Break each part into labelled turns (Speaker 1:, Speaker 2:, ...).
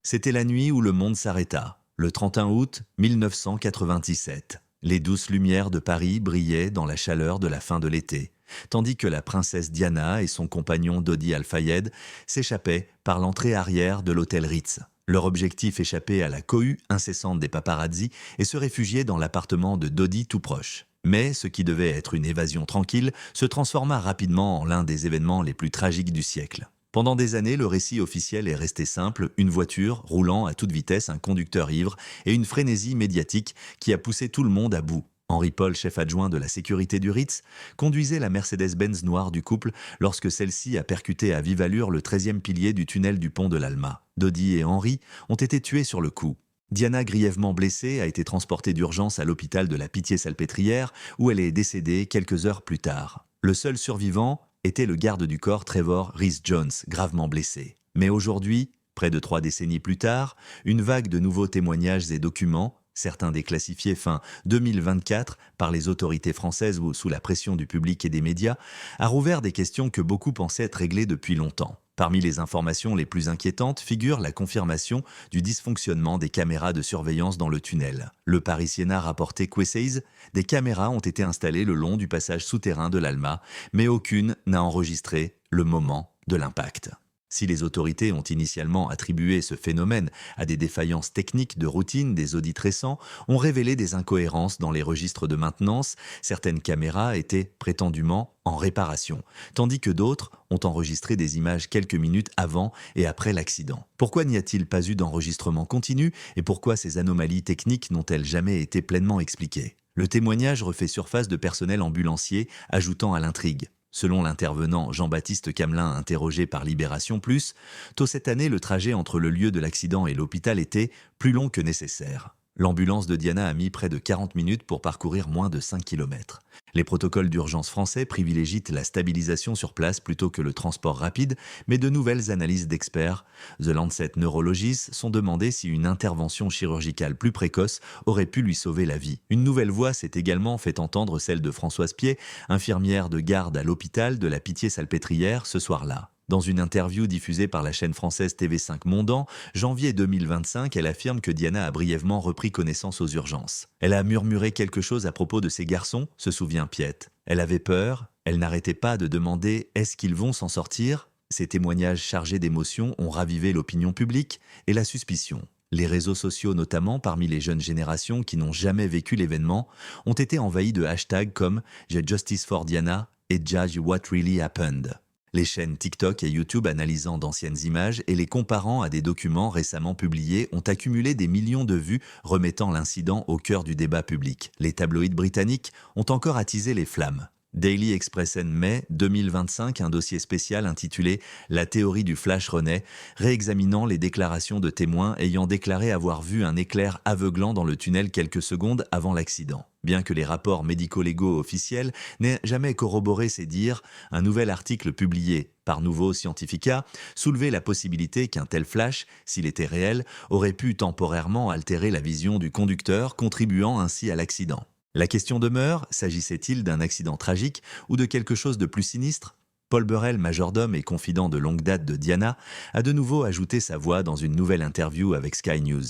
Speaker 1: C'était la nuit où le monde s'arrêta, le 31 août 1997. Les douces lumières de Paris brillaient dans la chaleur de la fin de l'été, tandis que la princesse Diana et son compagnon Dodi Al-Fayed s'échappaient par l'entrée arrière de l'hôtel Ritz. Leur objectif échappait à la cohue incessante des paparazzis et se réfugier dans l'appartement de Dodi tout proche. Mais ce qui devait être une évasion tranquille se transforma rapidement en l'un des événements les plus tragiques du siècle. Pendant des années, le récit officiel est resté simple, une voiture roulant à toute vitesse, un conducteur ivre et une frénésie médiatique qui a poussé tout le monde à bout. Henri Paul, chef adjoint de la sécurité du Ritz, conduisait la Mercedes-Benz noire du couple lorsque celle-ci a percuté à vive allure le 13e pilier du tunnel du pont de l'Alma. Dodi et Henri ont été tués sur le coup. Diana, grièvement blessée, a été transportée d'urgence à l'hôpital de la Pitié-Salpêtrière où elle est décédée quelques heures plus tard. Le seul survivant était le garde du corps Trevor Rhys-Jones, gravement blessé. Mais aujourd'hui, près de 3 décennies plus tard, une vague de nouveaux témoignages et documents, certains déclassifiés fin 2024 par les autorités françaises ou sous la pression du public et des médias, a rouvert des questions que beaucoup pensaient être réglées depuis longtemps. Parmi les informations les plus inquiétantes figure la confirmation du dysfonctionnement des caméras de surveillance dans le tunnel. Le Parisien a rapporté qu'Essays, des caméras ont été installées le long du passage souterrain de l'Alma, mais aucune n'a enregistré le moment de l'impact. Si les autorités ont initialement attribué ce phénomène à des défaillances techniques de routine, des audits récents ont révélé des incohérences dans les registres de maintenance. Certaines caméras étaient prétendument en réparation, tandis que d'autres ont enregistré des images quelques minutes avant et après l'accident. Pourquoi n'y a-t-il pas eu d'enregistrement continu et pourquoi ces anomalies techniques n'ont-elles jamais été pleinement expliquées? Le témoignage refait surface de personnel ambulancier, ajoutant à l'intrigue. Selon l'intervenant Jean-Baptiste Camelin interrogé par Libération Plus, tôt cette année, le trajet entre le lieu de l'accident et l'hôpital était plus long que nécessaire. L'ambulance de Diana a mis près de 40 minutes pour parcourir moins de 5 km. Les protocoles d'urgence français privilégient la stabilisation sur place plutôt que le transport rapide, mais de nouvelles analyses d'experts, The Lancet Neurologies, sont demandées si une intervention chirurgicale plus précoce aurait pu lui sauver la vie. Une nouvelle voix s'est également fait entendre, celle de Françoise Pied, infirmière de garde à l'hôpital de la Pitié-Salpêtrière ce soir-là. Dans une interview diffusée par la chaîne française TV5 Mondant, janvier 2025, elle affirme que Diana a brièvement repris connaissance aux urgences. Elle a murmuré quelque chose à propos de ses garçons, se souvient Piette. Elle avait peur, elle n'arrêtait pas de demander « est-ce qu'ils vont s'en sortir ?» Ces témoignages chargés d'émotions ont ravivé l'opinion publique et la suspicion. Les réseaux sociaux, notamment parmi les jeunes générations qui n'ont jamais vécu l'événement, ont été envahis de hashtags comme « J'ai Justice for Diana » et « Judge What Really Happened ». Les chaînes TikTok et YouTube analysant d'anciennes images et les comparant à des documents récemment publiés ont accumulé des millions de vues remettant l'incident au cœur du débat public. Les tabloïds britanniques ont encore attisé les flammes. Daily Express en mai 2025, un dossier spécial intitulé « La théorie du flash renaît », réexaminant les déclarations de témoins ayant déclaré avoir vu un éclair aveuglant dans le tunnel quelques secondes avant l'accident. Bien que les rapports médico-légaux officiels n'aient jamais corroboré ces dires, un nouvel article publié par Nouveau Scientifica soulevait la possibilité qu'un tel flash, s'il était réel, aurait pu temporairement altérer la vision du conducteur, contribuant ainsi à l'accident. La question demeure, s'agissait-il d'un accident tragique ou de quelque chose de plus sinistre? Paul Burrell, majordome et confident de longue date de Diana, a de nouveau ajouté sa voix dans une nouvelle interview avec Sky News.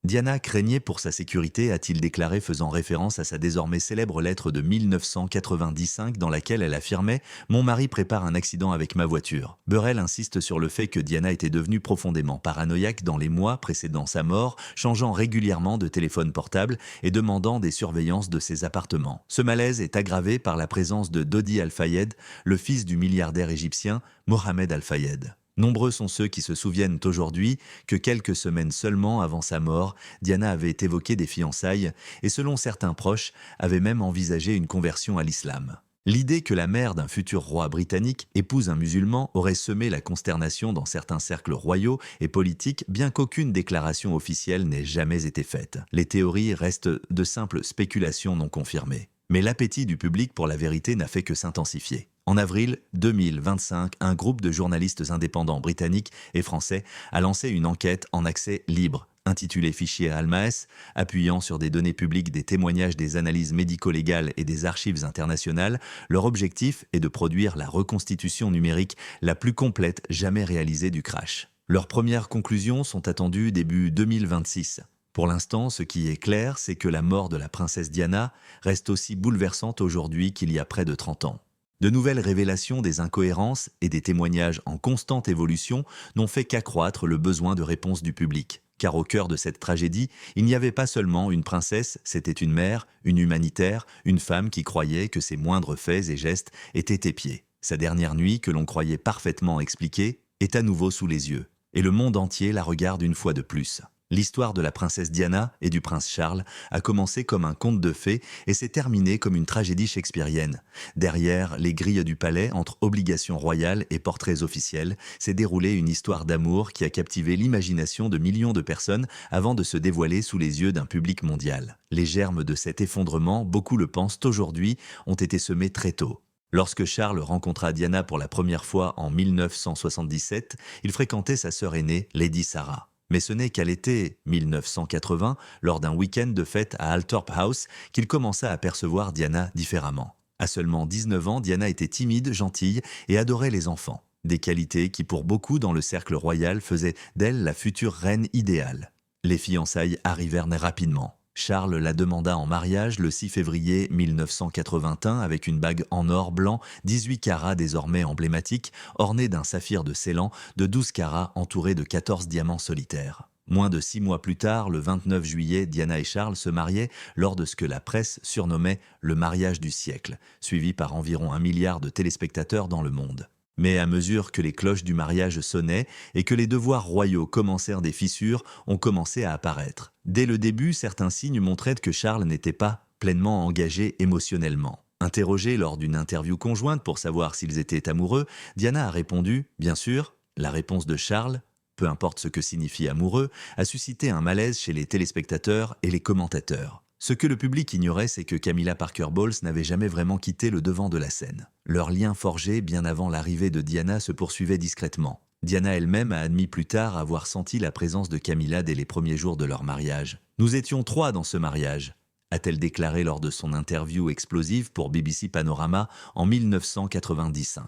Speaker 1: Diana craignait pour sa sécurité, a-t-il déclaré, faisant référence à sa désormais célèbre lettre de 1995 dans laquelle elle affirmait « Mon mari prépare un accident avec ma voiture ». Burrell insiste sur le fait que Diana était devenue profondément paranoïaque dans les mois précédant sa mort, changeant régulièrement de téléphone portable et demandant des surveillances de ses appartements. Ce malaise est aggravé par la présence de Dodi Al-Fayed, le fils du milliardaire égyptien Mohamed Al-Fayed. Nombreux sont ceux qui se souviennent aujourd'hui que quelques semaines seulement avant sa mort, Diana avait évoqué des fiançailles et selon certains proches, avait même envisagé une conversion à l'islam. L'idée que la mère d'un futur roi britannique épouse un musulman aurait semé la consternation dans certains cercles royaux et politiques, bien qu'aucune déclaration officielle n'ait jamais été faite. Les théories restent de simples spéculations non confirmées. Mais l'appétit du public pour la vérité n'a fait que s'intensifier. En avril 2025, un groupe de journalistes indépendants britanniques et français a lancé une enquête en accès libre, intitulée Fichier Almaes, appuyant sur des données publiques, des témoignages, des analyses médico-légales et des archives internationales. Leur objectif est de produire la reconstitution numérique la plus complète jamais réalisée du crash. Leurs premières conclusions sont attendues début 2026. Pour l'instant, ce qui est clair, c'est que la mort de la princesse Diana reste aussi bouleversante aujourd'hui qu'il y a près de 30 ans. De nouvelles révélations des incohérences et des témoignages en constante évolution n'ont fait qu'accroître le besoin de réponse du public. Car au cœur de cette tragédie, il n'y avait pas seulement une princesse, c'était une mère, une humanitaire, une femme qui croyait que ses moindres faits et gestes étaient épiés. Sa dernière nuit, que l'on croyait parfaitement expliquée, est à nouveau sous les yeux. Et le monde entier la regarde une fois de plus. L'histoire de la princesse Diana et du prince Charles a commencé comme un conte de fées et s'est terminée comme une tragédie shakespearienne. Derrière les grilles du palais, entre obligations royales et portraits officiels, s'est déroulée une histoire d'amour qui a captivé l'imagination de millions de personnes avant de se dévoiler sous les yeux d'un public mondial. Les germes de cet effondrement, beaucoup le pensent aujourd'hui, ont été semés très tôt. Lorsque Charles rencontra Diana pour la première fois en 1977, il fréquentait sa sœur aînée, Lady Sarah. Mais ce n'est qu'à l'été 1980, lors d'un week-end de fête à Althorp House, qu'il commença à percevoir Diana différemment. À seulement 19 ans, Diana était timide, gentille et adorait les enfants. Des qualités qui, pour beaucoup dans le cercle royal, faisaient d'elle la future reine idéale. Les fiançailles arrivèrent rapidement. Charles la demanda en mariage le 6 février 1981 avec une bague en or blanc, 18 carats désormais emblématique, ornée d'un saphir de Ceylan de 12 carats entouré de 14 diamants solitaires. Moins de 6 mois plus tard, le 29 juillet, Diana et Charles se mariaient lors de ce que la presse surnommait le mariage du siècle, suivi par environ 1 milliard de téléspectateurs dans le monde. Mais à mesure que les cloches du mariage sonnaient et que les devoirs royaux commencèrent des fissures, ont commencé à apparaître. Dès le début, certains signes montraient que Charles n'était pas pleinement engagé émotionnellement. Interrogée lors d'une interview conjointe pour savoir s'ils étaient amoureux, Diana a répondu « Bien sûr ». La réponse de Charles, peu importe ce que signifie amoureux, a suscité un malaise chez les téléspectateurs et les commentateurs. Ce que le public ignorait, c'est que Camilla Parker Bowles n'avait jamais vraiment quitté le devant de la scène. Leur lien forgé bien avant l'arrivée de Diana se poursuivait discrètement. Diana elle-même a admis plus tard avoir senti la présence de Camilla dès les premiers jours de leur mariage. « Nous étions 3 dans ce mariage », a-t-elle déclaré lors de son interview explosive pour BBC Panorama en 1995.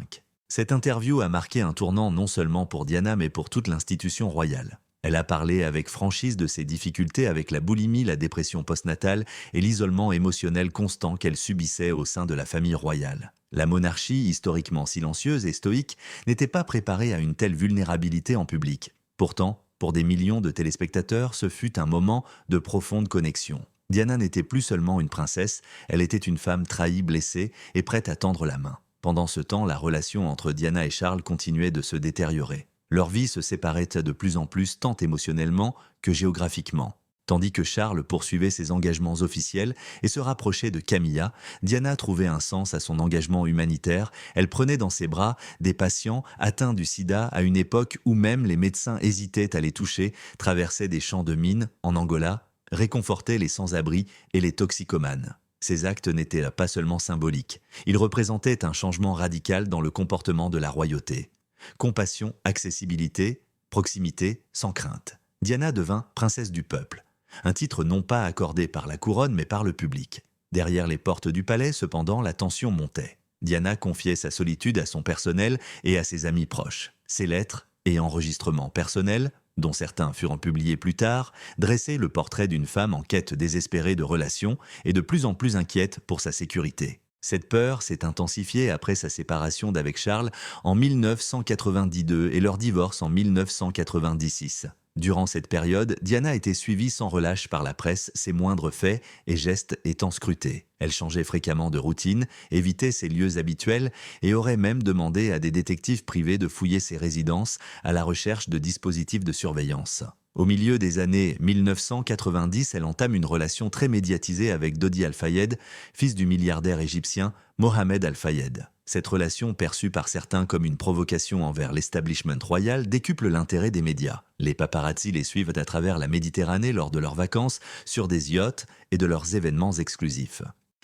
Speaker 1: Cette interview a marqué un tournant non seulement pour Diana mais pour toute l'institution royale. Elle a parlé avec franchise de ses difficultés avec la boulimie, la dépression postnatale et l'isolement émotionnel constant qu'elle subissait au sein de la famille royale. La monarchie, historiquement silencieuse et stoïque, n'était pas préparée à une telle vulnérabilité en public. Pourtant, pour des millions de téléspectateurs, ce fut un moment de profonde connexion. Diana n'était plus seulement une princesse, elle était une femme trahie, blessée et prête à tendre la main. Pendant ce temps, la relation entre Diana et Charles continuait de se détériorer. Leur vie se séparait de plus en plus tant émotionnellement que géographiquement. Tandis que Charles poursuivait ses engagements officiels et se rapprochait de Camilla, Diana trouvait un sens à son engagement humanitaire. Elle prenait dans ses bras des patients atteints du sida à une époque où même les médecins hésitaient à les toucher, traversait des champs de mines en Angola, réconfortait les sans-abri et les toxicomanes. Ces actes n'étaient pas seulement symboliques, ils représentaient un changement radical dans le comportement de la royauté. Compassion, accessibilité, proximité, sans crainte. Diana devint princesse du peuple, un titre non pas accordé par la couronne mais par le public. Derrière les portes du palais, cependant, la tension montait. Diana confiait sa solitude à son personnel et à ses amis proches. Ses lettres et enregistrements personnels, dont certains furent publiés plus tard, dressaient le portrait d'une femme en quête désespérée de relations et de plus en plus inquiète pour sa sécurité. Cette peur s'est intensifiée après sa séparation d'avec Charles en 1992 et leur divorce en 1996. Durant cette période, Diana était suivie sans relâche par la presse, ses moindres faits et gestes étant scrutés. Elle changeait fréquemment de routine, évitait ses lieux habituels et aurait même demandé à des détectives privés de fouiller ses résidences à la recherche de dispositifs de surveillance. Au milieu des années 1990, elle entame une relation très médiatisée avec Dodi Al-Fayed, fils du milliardaire égyptien Mohamed Al-Fayed. Cette relation, perçue par certains comme une provocation envers l'establishment royal, décuple l'intérêt des médias. Les paparazzi les suivent à travers la Méditerranée lors de leurs vacances, sur des yachts et de leurs événements exclusifs.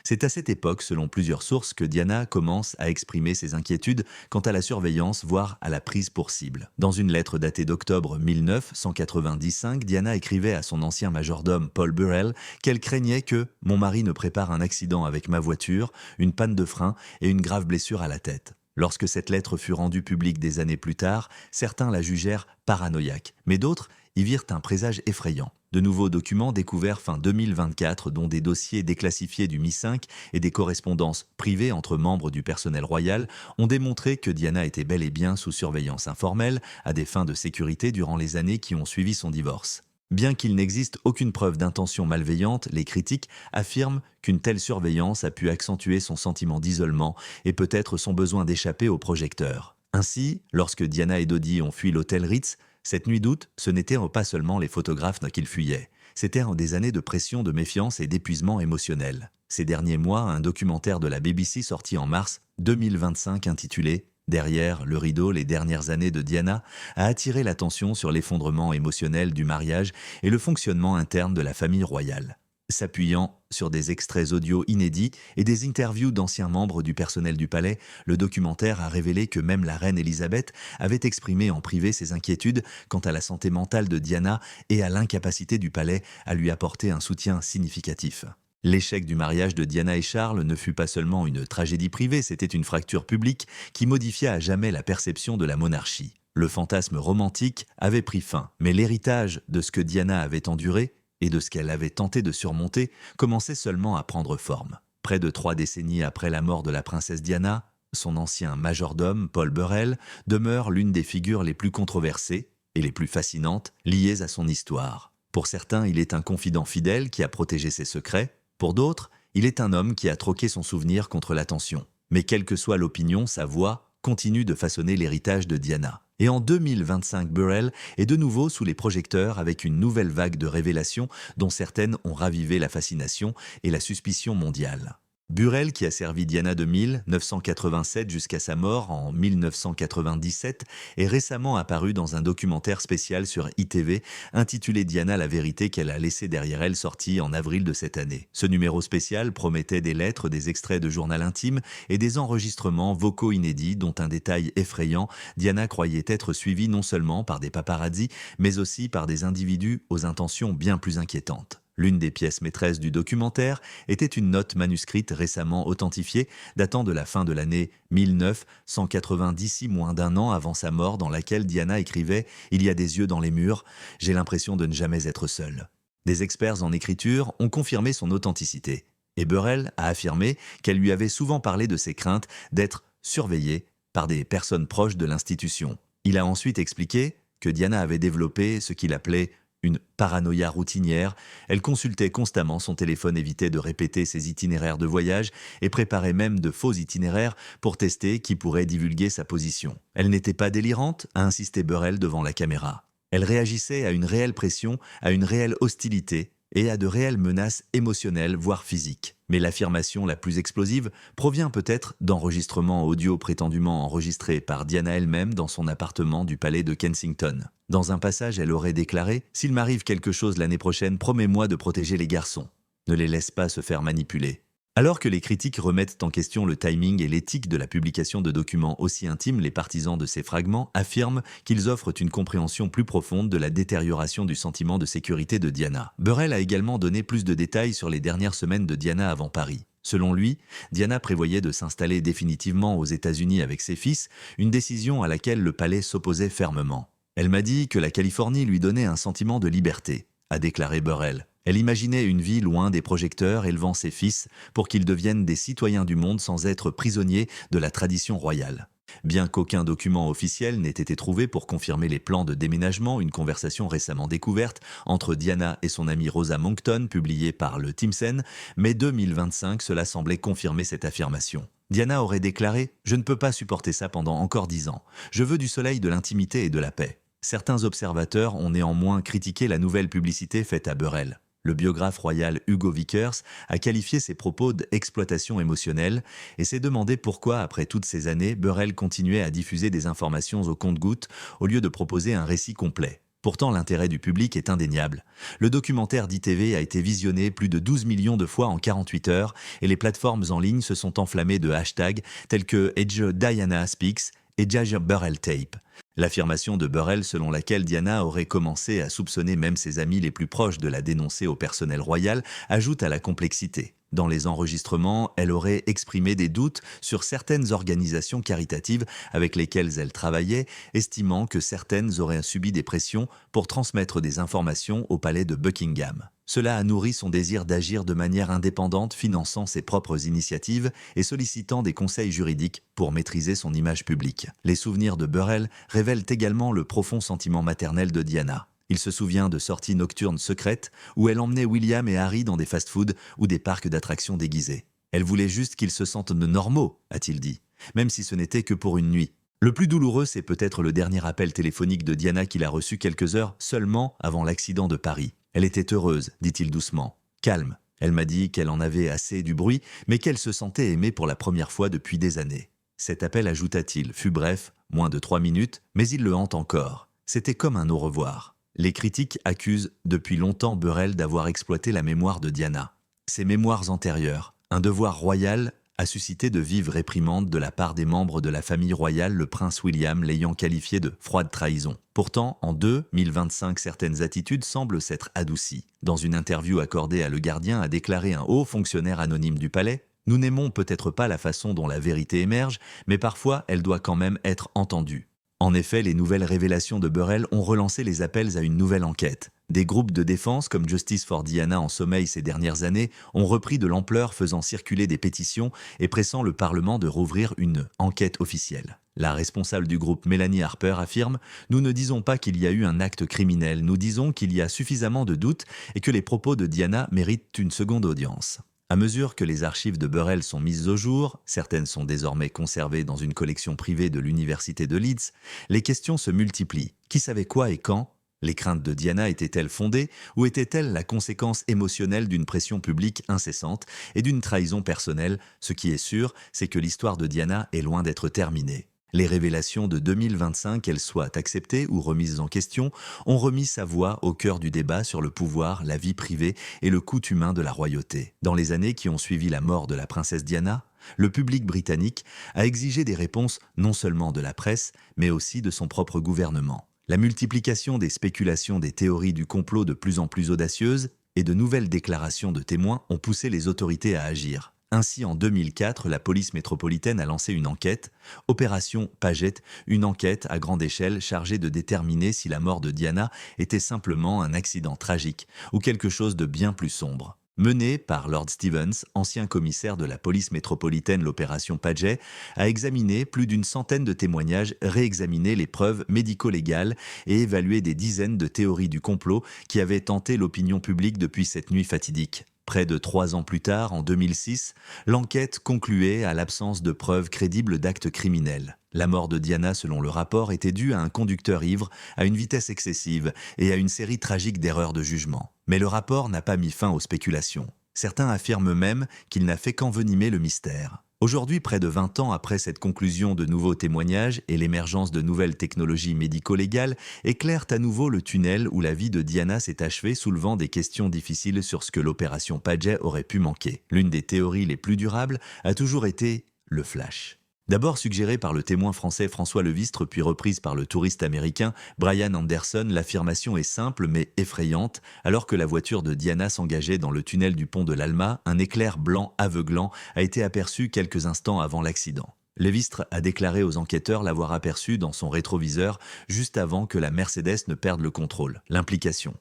Speaker 1: C'est à cette époque, selon plusieurs sources, que Diana commence à exprimer ses inquiétudes quant à la surveillance, voire à la prise pour cible. Dans une lettre datée d'octobre 1995, Diana écrivait à son ancien majordome Paul Burrell qu'elle craignait que « mon mari ne prépare un accident avec ma voiture, une panne de frein et une grave blessure à la tête ». Lorsque cette lettre fut rendue publique des années plus tard, certains la jugèrent paranoïaque, mais d'autres y virent un présage effrayant. De nouveaux documents découverts fin 2024, dont des dossiers déclassifiés du MI5 et des correspondances privées entre membres du personnel royal, ont démontré que Diana était bel et bien sous surveillance informelle à des fins de sécurité durant les années qui ont suivi son divorce. Bien qu'il n'existe aucune preuve d'intention malveillante, les critiques affirment qu'une telle surveillance a pu accentuer son sentiment d'isolement et peut-être son besoin d'échapper aux projecteurs. Ainsi, lorsque Diana et Dodi ont fui l'hôtel Ritz, cette nuit d'août, ce n'étaient pas seulement les photographes qu'ils fuyaient, c'était des années de pression, de méfiance et d'épuisement émotionnel. Ces derniers mois, un documentaire de la BBC sorti en mars 2025 intitulé « Derrière le rideau, les dernières années de Diana » a attiré l'attention sur l'effondrement émotionnel du mariage et le fonctionnement interne de la famille royale. S'appuyant sur des extraits audio inédits et des interviews d'anciens membres du personnel du palais, le documentaire a révélé que même la reine Elisabeth avait exprimé en privé ses inquiétudes quant à la santé mentale de Diana et à l'incapacité du palais à lui apporter un soutien significatif. L'échec du mariage de Diana et Charles ne fut pas seulement une tragédie privée, c'était une fracture publique qui modifia à jamais la perception de la monarchie. Le fantasme romantique avait pris fin, mais l'héritage de ce que Diana avait enduré et de ce qu'elle avait tenté de surmonter commençait seulement à prendre forme. Près de 3 décennies après la mort de la princesse Diana, son ancien majordome, Paul Burrell, demeure l'une des figures les plus controversées et les plus fascinantes liées à son histoire. Pour certains, il est un confident fidèle qui a protégé ses secrets. Pour d'autres, il est un homme qui a troqué son souvenir contre l'attention. Mais quelle que soit l'opinion, sa voix continue de façonner l'héritage de Diana. Et en 2025, Burrell est de nouveau sous les projecteurs avec une nouvelle vague de révélations dont certaines ont ravivé la fascination et la suspicion mondiale. Burrell, qui a servi Diana de 1987 jusqu'à sa mort en 1997, est récemment apparu dans un documentaire spécial sur ITV intitulé Diana, la vérité qu'elle a laissée derrière elle, sorti en avril de cette année. Ce numéro spécial promettait des lettres, des extraits de journal intime et des enregistrements vocaux inédits dont un détail effrayant, Diana croyait être suivie non seulement par des paparazzis, mais aussi par des individus aux intentions bien plus inquiétantes. L'une des pièces maîtresses du documentaire était une note manuscrite récemment authentifiée, datant de la fin de l'année 1990, moins d'un an avant sa mort, dans laquelle Diana écrivait « Il y a des yeux dans les murs, j'ai l'impression de ne jamais être seule ». Des experts en écriture ont confirmé son authenticité, et Burrell a affirmé qu'elle lui avait souvent parlé de ses craintes d'être surveillée par des personnes proches de l'institution. Il a ensuite expliqué que Diana avait développé ce qu'il appelait une paranoïa routinière, elle consultait constamment son téléphone, évitait de répéter ses itinéraires de voyage et préparait même de faux itinéraires pour tester qui pourrait divulguer sa position. Elle n'était pas délirante, a insisté Burrell devant la caméra. Elle réagissait à une réelle pression, à une réelle hostilité et à de réelles menaces émotionnelles, voire physiques. Mais l'affirmation la plus explosive provient peut-être d'enregistrements audio prétendument enregistrés par Diana elle-même dans son appartement du palais de Kensington. Dans un passage, elle aurait déclaré « S'il m'arrive quelque chose l'année prochaine, promets-moi de protéger les garçons. Ne les laisse pas se faire manipuler. » Alors que les critiques remettent en question le timing et l'éthique de la publication de documents aussi intimes, les partisans de ces fragments affirment qu'ils offrent une compréhension plus profonde de la détérioration du sentiment de sécurité de Diana. Burrell a également donné plus de détails sur les dernières semaines de Diana avant Paris. Selon lui, Diana prévoyait de s'installer définitivement aux États-Unis avec ses fils, une décision à laquelle le palais s'opposait fermement. « Elle m'a dit que la Californie lui donnait un sentiment de liberté », a déclaré Burrell. Elle imaginait une vie loin des projecteurs, élevant ses fils pour qu'ils deviennent des citoyens du monde sans être prisonniers de la tradition royale. Bien qu'aucun document officiel n'ait été trouvé pour confirmer les plans de déménagement, une conversation récemment découverte entre Diana et son amie Rosa Monckton, publiée par le Timsen, mai 2025, cela semblait confirmer cette affirmation. Diana aurait déclaré « Je ne peux pas supporter ça pendant encore 10 ans. Je veux du soleil, de l'intimité et de la paix. » Certains observateurs ont néanmoins critiqué la nouvelle publicité faite à Burrell. Le biographe royal Hugo Vickers a qualifié ses propos d'exploitation émotionnelle et s'est demandé pourquoi, après toutes ces années, Burrell continuait à diffuser des informations au compte-gouttes au lieu de proposer un récit complet. Pourtant, l'intérêt du public est indéniable. Le documentaire d'ITV a été visionné plus de 12 millions de fois en 48 heures et les plateformes en ligne se sont enflammées de hashtags tels que #Diana Speaks et #Burrell Tape. L'affirmation de Burrell selon laquelle Diana aurait commencé à soupçonner même ses amis les plus proches de la dénoncer au personnel royal ajoute à la complexité. Dans les enregistrements, elle aurait exprimé des doutes sur certaines organisations caritatives avec lesquelles elle travaillait, estimant que certaines auraient subi des pressions pour transmettre des informations au palais de Buckingham. Cela a nourri son désir d'agir de manière indépendante, finançant ses propres initiatives et sollicitant des conseils juridiques pour maîtriser son image publique. Les souvenirs de Burrell révèlent également le profond sentiment maternel de Diana. Il se souvient de sorties nocturnes secrètes où elle emmenait William et Harry dans des fast-foods ou des parcs d'attractions déguisés. Elle voulait juste qu'ils se sentent normaux, a-t-il dit, même si ce n'était que pour une nuit. Le plus douloureux, c'est peut-être le dernier appel téléphonique de Diana qu'il a reçu quelques heures seulement avant l'accident de Paris. Elle était heureuse, dit-il doucement, calme. Elle m'a dit qu'elle en avait assez du bruit, mais qu'elle se sentait aimée pour la première fois depuis des années. Cet appel, ajouta-t-il, fut bref, moins de 3 minutes, mais il le hante encore. C'était comme un au revoir. Les critiques accusent depuis longtemps Burrell d'avoir exploité la mémoire de Diana. Ses mémoires antérieures, un devoir royal, a suscité de vives réprimandes de la part des membres de la famille royale, le prince William l'ayant qualifié de froide trahison. Pourtant, en 2025, certaines attitudes semblent s'être adoucies. Dans une interview accordée à Le Gardien, a déclaré un haut fonctionnaire anonyme du palais, « Nous n'aimons peut-être pas la façon dont la vérité émerge, mais parfois elle doit quand même être entendue. » En effet, les nouvelles révélations de Burrell ont relancé les appels à une nouvelle enquête. Des groupes de défense comme Justice for Diana en sommeil ces dernières années ont repris de l'ampleur, faisant circuler des pétitions et pressant le Parlement de rouvrir une enquête officielle. La responsable du groupe Mélanie Harper affirme « Nous ne disons pas qu'il y a eu un acte criminel, nous disons qu'il y a suffisamment de doutes et que les propos de Diana méritent une seconde audience. » À mesure que les archives de Burrell sont mises au jour, certaines sont désormais conservées dans une collection privée de l'université de Leeds, les questions se multiplient. Qui savait quoi et quand ? Les craintes de Diana étaient-elles fondées ou étaient-elles la conséquence émotionnelle d'une pression publique incessante et d'une trahison personnelle ? Ce qui est sûr, c'est que l'histoire de Diana est loin d'être terminée. Les révélations de 2025, qu'elles soient acceptées ou remises en question, ont remis sa voix au cœur du débat sur le pouvoir, la vie privée et le coût humain de la royauté. Dans les années qui ont suivi la mort de la princesse Diana, le public britannique a exigé des réponses non seulement de la presse, mais aussi de son propre gouvernement. La multiplication des spéculations, des théories du complot de plus en plus audacieuses et de nouvelles déclarations de témoins ont poussé les autorités à agir. Ainsi, en 2004, la police métropolitaine a lancé une enquête, Opération Paget, une enquête à grande échelle chargée de déterminer si la mort de Diana était simplement un accident tragique ou quelque chose de bien plus sombre. Menée par Lord Stevens, ancien commissaire de la police métropolitaine, l'opération Paget a examiné plus d'une centaine de témoignages, réexaminé les preuves médico-légales et évalué des dizaines de théories du complot qui avaient tenté l'opinion publique depuis cette nuit fatidique. Près de 3 ans plus tard, en 2006, l'enquête concluait à l'absence de preuves crédibles d'actes criminels. La mort de Diana, selon le rapport, était due à un conducteur ivre, à une vitesse excessive et à une série tragique d'erreurs de jugement. Mais le rapport n'a pas mis fin aux spéculations. Certains affirment même qu'il n'a fait qu'envenimer le mystère. Aujourd'hui, près de 20 ans après cette conclusion, de nouveaux témoignages et l'émergence de nouvelles technologies médico-légales éclairent à nouveau le tunnel où la vie de Diana s'est achevée, soulevant des questions difficiles sur ce que l'opération Paget aurait pu manquer. L'une des théories les plus durables a toujours été le flash. D'abord suggérée par le témoin français François Levistre, puis reprise par le touriste américain Brian Anderson, l'affirmation est simple mais effrayante. Alors que la voiture de Diana s'engageait dans le tunnel du pont de l'Alma, un éclair blanc aveuglant a été aperçu quelques instants avant l'accident. Levistre a déclaré aux enquêteurs l'avoir aperçu dans son rétroviseur juste avant que la Mercedes ne perde le contrôle. L'implication.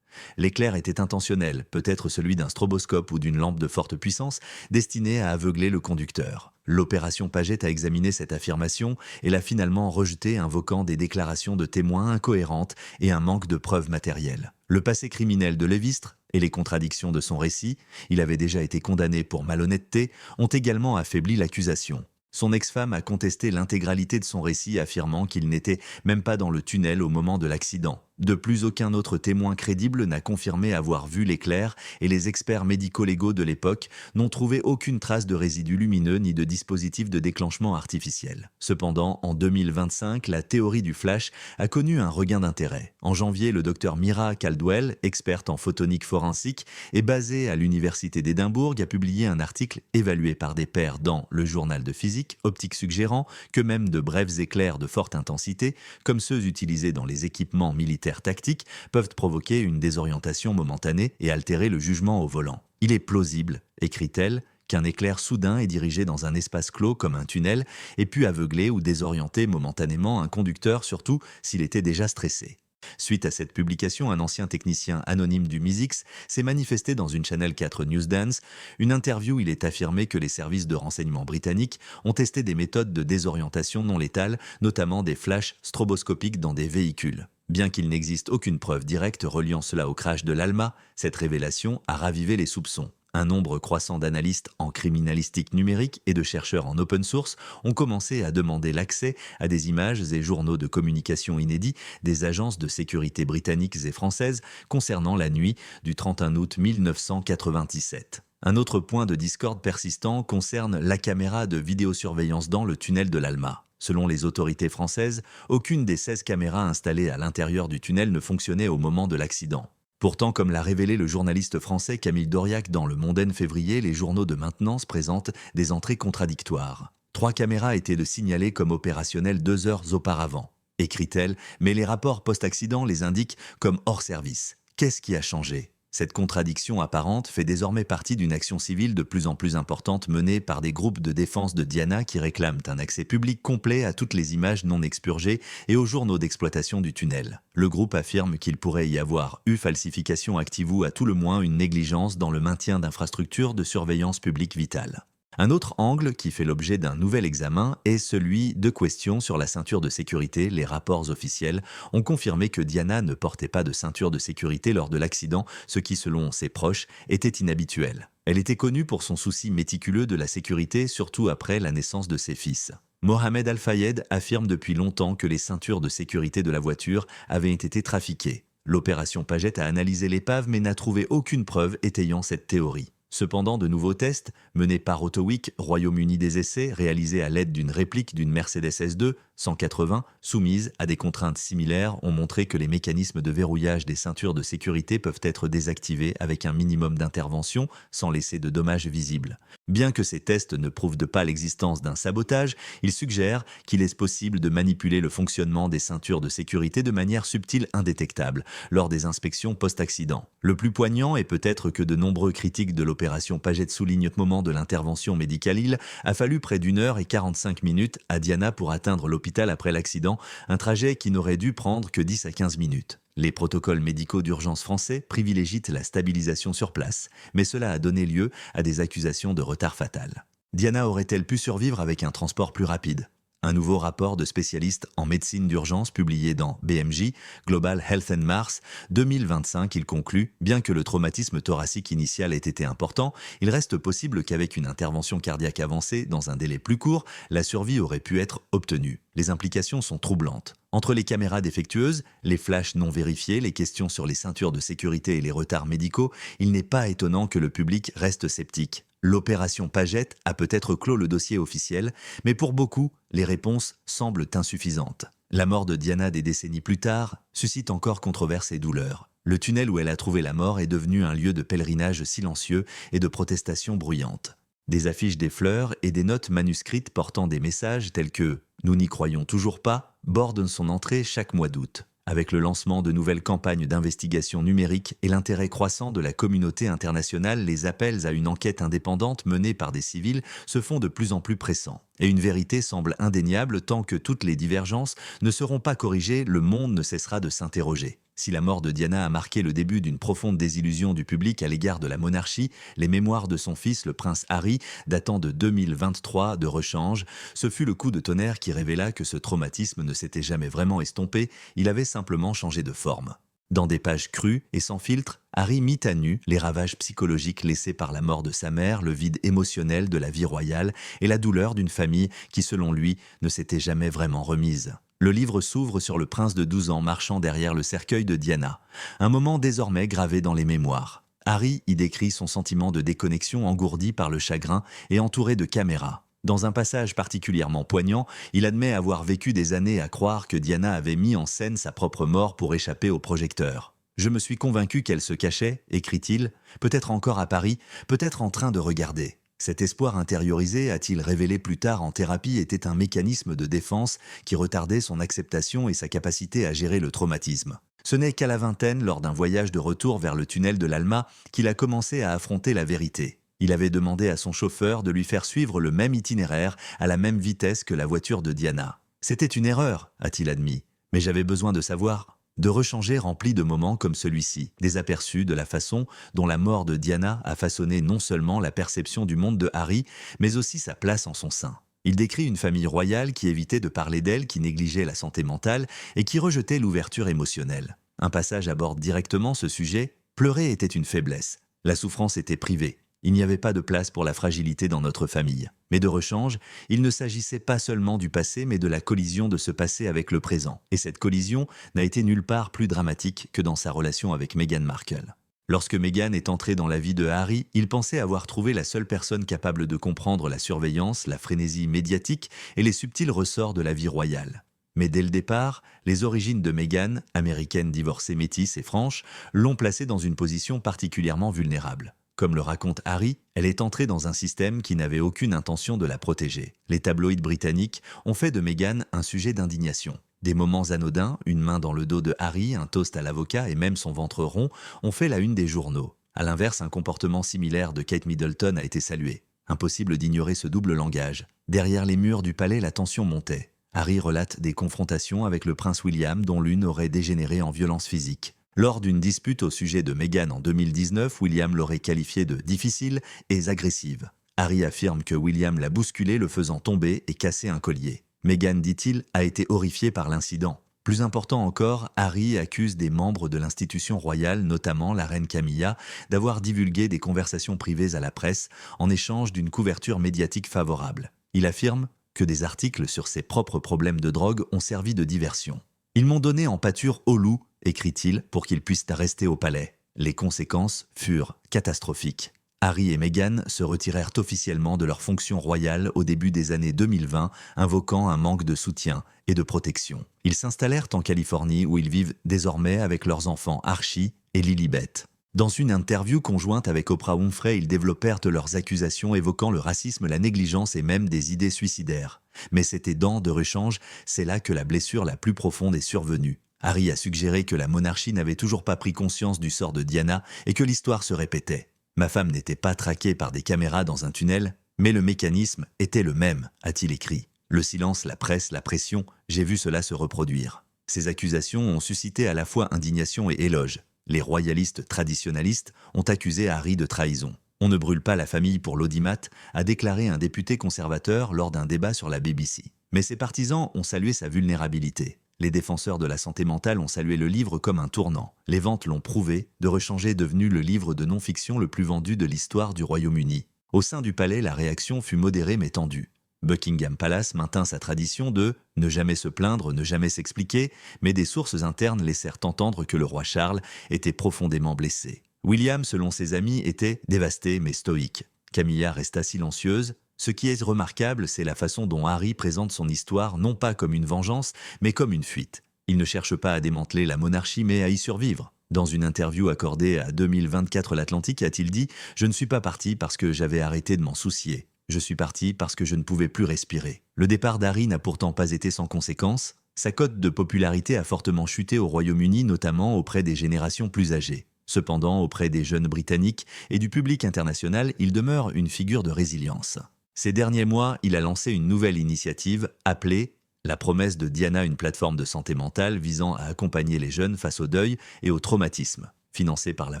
Speaker 1: L'éclair était intentionnel, peut-être celui d'un stroboscope ou d'une lampe de forte puissance destinée à aveugler le conducteur. L'opération Paget a examiné cette affirmation et l'a finalement rejetée, invoquant des déclarations de témoins incohérentes et un manque de preuves matérielles. Le passé criminel de Levistre et les contradictions de son récit, il avait déjà été condamné pour malhonnêteté, ont également affaibli l'accusation. Son ex-femme a contesté l'intégralité de son récit, affirmant qu'il n'était même pas dans le tunnel au moment de l'accident. De plus, aucun autre témoin crédible n'a confirmé avoir vu l'éclair et les experts médico-légaux de l'époque n'ont trouvé aucune trace de résidus lumineux ni de dispositif de déclenchement artificiel. Cependant, en 2025, la théorie du flash a connu un regain d'intérêt. En janvier, le docteur Mira Caldwell, experte en photonique forensique et basée à l'Université d'Édimbourg, a publié un article évalué par des pairs dans le journal de physique, optique suggérant que même de brefs éclairs de forte intensité, comme ceux utilisés dans les équipements militaires tactiques, peuvent provoquer une désorientation momentanée et altérer le jugement au volant. Il est plausible, écrit-elle, qu'un éclair soudain est dirigé dans un espace clos comme un tunnel ait pu aveugler ou désorienter momentanément un conducteur, surtout s'il était déjà stressé. Suite à cette publication, un ancien technicien anonyme du MI6 s'est manifesté dans une Channel 4 Newsdance. Une interview où il est affirmé que les services de renseignement britanniques ont testé des méthodes de désorientation non létales, notamment des flashs stroboscopiques dans des véhicules. Bien qu'il n'existe aucune preuve directe reliant cela au crash de l'Alma, cette révélation a ravivé les soupçons. Un nombre croissant d'analystes en criminalistique numérique et de chercheurs en open source ont commencé à demander l'accès à des images et journaux de communication inédits des agences de sécurité britanniques et françaises concernant la nuit du 31 août 1997. Un autre point de discorde persistant concerne la caméra de vidéosurveillance dans le tunnel de l'Alma. Selon les autorités françaises, aucune des 16 caméras installées à l'intérieur du tunnel ne fonctionnait au moment de l'accident. Pourtant, comme l'a révélé le journaliste français Camille Doriac dans Le Mondaine février, les journaux de maintenance présentent des entrées contradictoires. 3 caméras étaient signalées comme opérationnelles 2 heures auparavant, écrit-elle, mais les rapports post-accident les indiquent comme hors service. Qu'est-ce qui a changé ? Cette contradiction apparente fait désormais partie d'une action civile de plus en plus importante menée par des groupes de défense de Diana qui réclament un accès public complet à toutes les images non expurgées et aux journaux d'exploitation du tunnel. Le groupe affirme qu'il pourrait y avoir eu falsification active ou à tout le moins une négligence dans le maintien d'infrastructures de surveillance publique vitale. Un autre angle qui fait l'objet d'un nouvel examen est celui de questions sur la ceinture de sécurité. Les rapports officiels ont confirmé que Diana ne portait pas de ceinture de sécurité lors de l'accident, ce qui, selon ses proches, était inhabituel. Elle était connue pour son souci méticuleux de la sécurité, surtout après la naissance de ses fils. Mohamed Al-Fayed affirme depuis longtemps que les ceintures de sécurité de la voiture avaient été trafiquées. L'opération Paget a analysé l'épave mais n'a trouvé aucune preuve étayant cette théorie. Cependant, de nouveaux tests, menés par Autoweek, Royaume-Uni des essais, réalisés à l'aide d'une réplique d'une Mercedes S2 180, soumise à des contraintes similaires, ont montré que les mécanismes de verrouillage des ceintures de sécurité peuvent être désactivés avec un minimum d'intervention, sans laisser de dommages visibles. Bien que ces tests ne prouvent pas l'existence d'un sabotage, ils suggèrent qu'il est possible de manipuler le fonctionnement des ceintures de sécurité de manière subtile indétectable, lors des inspections post-accident. Le plus poignant est peut-être que de nombreux critiques de l'opération Paget soulignent qu'au moment de l'intervention médicale, il a fallu près d'1 heure et 45 minutes à Diana pour atteindre l'hôpital après l'accident, un trajet qui n'aurait dû prendre que 10 à 15 minutes. Les protocoles médicaux d'urgence français privilégient la stabilisation sur place, mais cela a donné lieu à des accusations de retard fatal. Diana aurait-elle pu survivre avec un transport plus rapide ? Un nouveau rapport de spécialistes en médecine d'urgence publié dans BMJ, Global Health and Mars, 2025, il conclut, bien que le traumatisme thoracique initial ait été important, il reste possible qu'avec une intervention cardiaque avancée, dans un délai plus court, la survie aurait pu être obtenue. Les implications sont troublantes. Entre les caméras défectueuses, les flashs non vérifiés, les questions sur les ceintures de sécurité et les retards médicaux, il n'est pas étonnant que le public reste sceptique. L'opération Paget a peut-être clos le dossier officiel, mais pour beaucoup, les réponses semblent insuffisantes. La mort de Diana des décennies plus tard suscite encore controverses et douleurs. Le tunnel où elle a trouvé la mort est devenu un lieu de pèlerinage silencieux et de protestation bruyante. Des affiches, des fleurs et des notes manuscrites portant des messages tels que « Nous n'y croyons toujours pas » bordent son entrée chaque mois d'août. Avec le lancement de nouvelles campagnes d'investigation numérique et l'intérêt croissant de la communauté internationale, les appels à une enquête indépendante menée par des civils se font de plus en plus pressants. Et une vérité semble indéniable, tant que toutes les divergences ne seront pas corrigées, le monde ne cessera de s'interroger. Si la mort de Diana a marqué le début d'une profonde désillusion du public à l'égard de la monarchie, les mémoires de son fils, le prince Harry, datant de 2023 de rechange, ce fut le coup de tonnerre qui révéla que ce traumatisme ne s'était jamais vraiment estompé, il avait simplement changé de forme. Dans des pages crues et sans filtre, Harry mit à nu les ravages psychologiques laissés par la mort de sa mère, le vide émotionnel de la vie royale et la douleur d'une famille qui, selon lui, ne s'était jamais vraiment remise. Le livre s'ouvre sur le prince de 12 ans marchant derrière le cercueil de Diana, un moment désormais gravé dans les mémoires. Harry y décrit son sentiment de déconnexion engourdi par le chagrin et entouré de caméras. Dans un passage particulièrement poignant, il admet avoir vécu des années à croire que Diana avait mis en scène sa propre mort pour échapper aux projecteurs. « Je me suis convaincu qu'elle se cachait, écrit-il, peut-être encore à Paris, peut-être en train de regarder. Cet espoir intériorisé, a-t-il révélé plus tard en thérapie, était un mécanisme de défense qui retardait son acceptation et sa capacité à gérer le traumatisme. Ce n'est qu'à la vingtaine, lors d'un voyage de retour vers le tunnel de l'Alma, qu'il a commencé à affronter la vérité. Il avait demandé à son chauffeur de lui faire suivre le même itinéraire à la même vitesse que la voiture de Diana. C'était une erreur, a-t-il admis, mais j'avais besoin de savoir, de rechanger rempli de moments comme celui-ci, des aperçus de la façon dont la mort de Diana a façonné non seulement la perception du monde de Harry, mais aussi sa place en son sein. Il décrit une famille royale qui évitait de parler d'elle, qui négligeait la santé mentale et qui rejetait l'ouverture émotionnelle. Un passage aborde directement ce sujet. Pleurer était une faiblesse. La souffrance était privée. Il n'y avait pas de place pour la fragilité dans notre famille. Mais de rechange, il ne s'agissait pas seulement du passé, mais de la collision de ce passé avec le présent. Et cette collision n'a été nulle part plus dramatique que dans sa relation avec Meghan Markle. Lorsque Meghan est entrée dans la vie de Harry, il pensait avoir trouvé la seule personne capable de comprendre la surveillance, la frénésie médiatique et les subtils ressorts de la vie royale. Mais dès le départ, les origines de Meghan, américaine divorcée métisse et franche, l'ont placée dans une position particulièrement vulnérable. Comme le raconte Harry, elle est entrée dans un système qui n'avait aucune intention de la protéger. Les tabloïds britanniques ont fait de Meghan un sujet d'indignation. Des moments anodins, une main dans le dos de Harry, un toast à l'avocat et même son ventre rond, ont fait la une des journaux. À l'inverse, un comportement similaire de Kate Middleton a été salué. Impossible d'ignorer ce double langage. Derrière les murs du palais, la tension montait. Harry relate des confrontations avec le prince William dont l'une aurait dégénéré en violence physique. Lors d'une dispute au sujet de Meghan en 2019, William l'aurait qualifiée de difficile et agressive. Harry affirme que William l'a bousculé, le faisant tomber et casser un collier. Meghan, dit-il, a été horrifiée par l'incident. Plus important encore, Harry accuse des membres de l'institution royale, notamment la reine Camilla, d'avoir divulgué des conversations privées à la presse en échange d'une couverture médiatique favorable. Il affirme que des articles sur ses propres problèmes de drogue ont servi de diversion. « Ils m'ont donné en pâture au loup », écrit-il, pour qu'ils puissent rester au palais. Les conséquences furent catastrophiques. Harry et Meghan se retirèrent officiellement de leurs fonctions royales au début des années 2020, invoquant un manque de soutien et de protection. Ils s'installèrent en Californie où ils vivent désormais avec leurs enfants Archie et Lilibet. Dans une interview conjointe avec Oprah Winfrey, ils développèrent leurs accusations évoquant le racisme, la négligence et même des idées suicidaires. Mais c'était dans de rechange, c'est là que la blessure la plus profonde est survenue. Harry a suggéré que la monarchie n'avait toujours pas pris conscience du sort de Diana et que l'histoire se répétait. Ma femme n'était pas traquée par des caméras dans un tunnel, mais le mécanisme était le même, a-t-il écrit. Le silence, la presse, la pression, j'ai vu cela se reproduire. Ces accusations ont suscité à la fois indignation et éloge. Les royalistes traditionalistes ont accusé Harry de trahison. On ne brûle pas la famille pour l'audimat, a déclaré un député conservateur lors d'un débat sur la BBC. Mais ses partisans ont salué sa vulnérabilité. Les défenseurs de la santé mentale ont salué le livre comme un tournant. Les ventes l'ont prouvé, De Rechanger est devenu le livre de non-fiction le plus vendu de l'histoire du Royaume-Uni. Au sein du palais, la réaction fut modérée mais tendue. Buckingham Palace maintint sa tradition de ne jamais se plaindre, ne jamais s'expliquer, mais des sources internes laissèrent entendre que le roi Charles était profondément blessé. William, selon ses amis, était dévasté mais stoïque. Camilla resta silencieuse. Ce qui est remarquable, c'est la façon dont Harry présente son histoire non pas comme une vengeance, mais comme une fuite. Il ne cherche pas à démanteler la monarchie, mais à y survivre. Dans une interview accordée à 2024 l'Atlantique, a-t-il dit « Je ne suis pas parti parce que j'avais arrêté de m'en soucier. Je suis parti parce que je ne pouvais plus respirer. » Le départ d'Harry n'a pourtant pas été sans conséquences. Sa cote de popularité a fortement chuté au Royaume-Uni, notamment auprès des générations plus âgées. Cependant, auprès des jeunes Britanniques et du public international, il demeure une figure de résilience. Ces derniers mois, il a lancé une nouvelle initiative appelée « La promesse de Diana, une plateforme de santé mentale visant à accompagner les jeunes face au deuil et au traumatisme ». Financé par la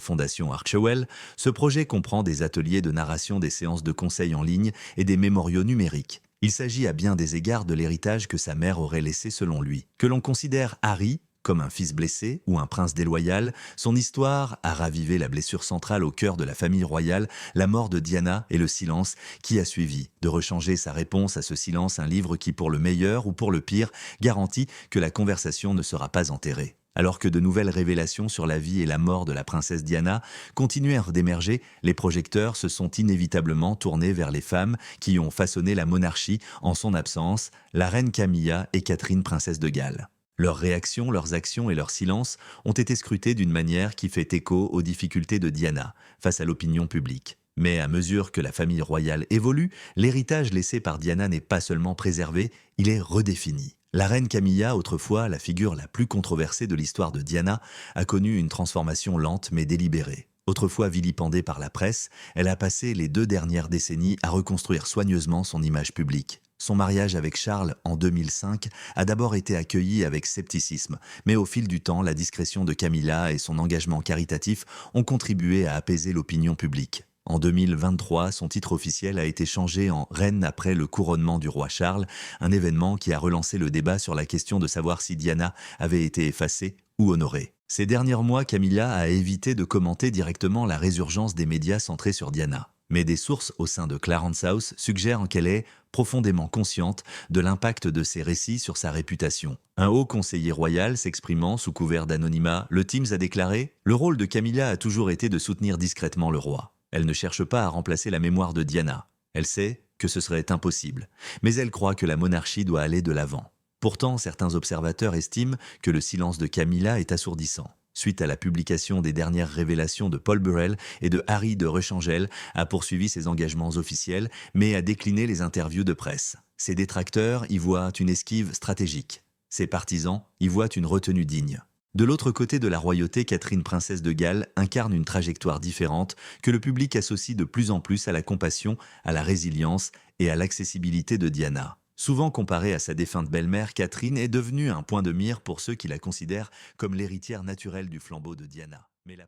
Speaker 1: fondation Archewell, ce projet comprend des ateliers de narration, des séances de conseil en ligne et des mémoriaux numériques. Il s'agit à bien des égards de l'héritage que sa mère aurait laissé selon lui. Que l'on considère Harry comme un fils blessé ou un prince déloyal, son histoire a ravivé la blessure centrale au cœur de la famille royale, la mort de Diana et le silence qui a suivi. De rechanger sa réponse à ce silence, un livre qui, pour le meilleur ou pour le pire, garantit que la conversation ne sera pas enterrée. Alors que de nouvelles révélations sur la vie et la mort de la princesse Diana continuèrent d'émerger, les projecteurs se sont inévitablement tournés vers les femmes qui ont façonné la monarchie en son absence, la reine Camilla et Catherine, princesse de Galles. Leurs réactions, leurs actions et leur silence ont été scrutés d'une manière qui fait écho aux difficultés de Diana face à l'opinion publique. Mais à mesure que la famille royale évolue, l'héritage laissé par Diana n'est pas seulement préservé, il est redéfini. La reine Camilla, autrefois la figure la plus controversée de l'histoire de Diana, a connu une transformation lente mais délibérée. Autrefois vilipendée par la presse, elle a passé les 2 dernières décennies à reconstruire soigneusement son image publique. Son mariage avec Charles en 2005 a d'abord été accueilli avec scepticisme, mais au fil du temps, la discrétion de Camilla et son engagement caritatif ont contribué à apaiser l'opinion publique. En 2023, son titre officiel a été changé en reine après le couronnement du roi Charles, un événement qui a relancé le débat sur la question de savoir si Diana avait été effacée ou honorée. Ces derniers mois, Camilla a évité de commenter directement la résurgence des médias centrés sur Diana. Mais des sources au sein de Clarence House suggèrent qu'elle est profondément consciente de l'impact de ses récits sur sa réputation. Un haut conseiller royal s'exprimant sous couvert d'anonymat, le Times a déclaré « Le rôle de Camilla a toujours été de soutenir discrètement le roi. Elle ne cherche pas à remplacer la mémoire de Diana. Elle sait que ce serait impossible, mais elle croit que la monarchie doit aller de l'avant. Pourtant, certains observateurs estiment que le silence de Camilla est assourdissant. Suite à la publication des dernières révélations de Paul Burrell et de Harry de Rechangel, a poursuivi ses engagements officiels, mais a décliné les interviews de presse. Ses détracteurs y voient une esquive stratégique. Ses partisans y voient une retenue digne. De l'autre côté de la royauté, Catherine, princesse de Galles, incarne une trajectoire différente que le public associe de plus en plus à la compassion, à la résilience et à l'accessibilité de Diana. Souvent comparée à sa défunte belle-mère, Catherine est devenue un point de mire pour ceux qui la considèrent comme l'héritière naturelle du flambeau de Diana. Mais la